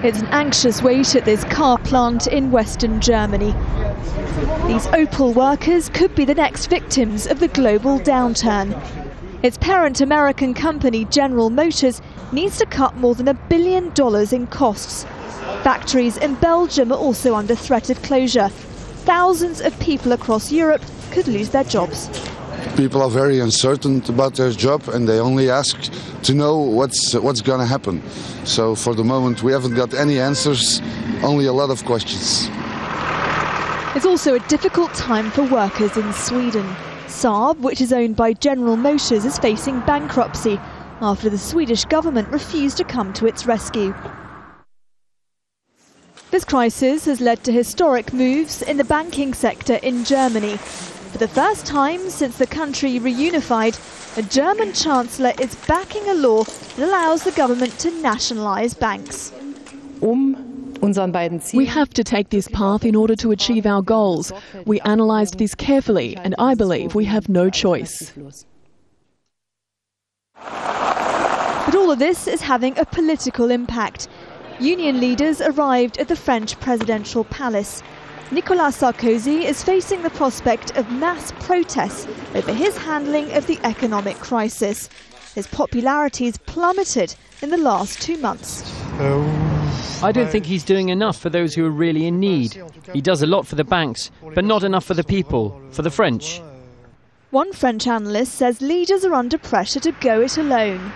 It's an anxious wait at this car plant in western Germany. These Opel workers could be the next victims of the global downturn. Its parent American company, General Motors, needs to cut more than $1 billion in costs. Factories in Belgium are also under threat of closure. Thousands of people across Europe could lose their jobs. People are very uncertain about their job and they only ask to know what's going to happen. So for the moment we haven't got any answers, only a lot of questions. It's also a difficult time for workers in Sweden. Saab, which is owned by General Motors, is facing bankruptcy after the Swedish government refused to come to its rescue. This crisis has led to historic moves in the banking sector in Germany. For the first time since the country reunified, a German chancellor is backing a law that allows the government to nationalise banks. We have to take this path in order to achieve our goals. We analysed this carefully and I believe we have no choice. But all of this is having a political impact. Union leaders arrived at the French presidential palace. Nicolas Sarkozy is facing the prospect of mass protests over his handling of the economic crisis. His popularity has plummeted in the last 2 months. I don't think he's doing enough for those who are really in need. He does a lot for the banks, but not enough for the people, for the French. One French analyst says leaders are under pressure to go it alone.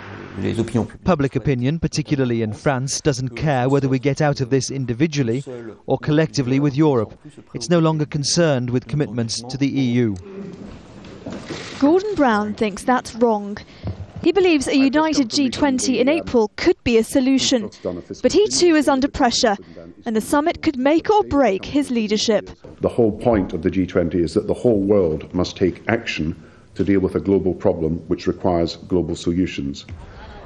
Public opinion, particularly in France, doesn't care whether we get out of this individually or collectively with Europe. It's no longer concerned with commitments to the EU. Gordon Brown thinks that's wrong. He believes a united G20 in April could be a solution. But he too is under pressure, and the summit could make or break his leadership. The whole point of the G20 is that the whole world must take action to deal with a global problem which requires global solutions.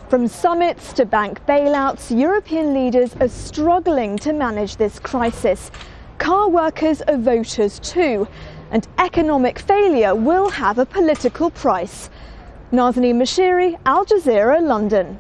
From summits to bank bailouts, European leaders are struggling to manage this crisis. Car workers are voters too, and economic failure will have a political price. Nazanine, Moshiri, Al Jazeera, London.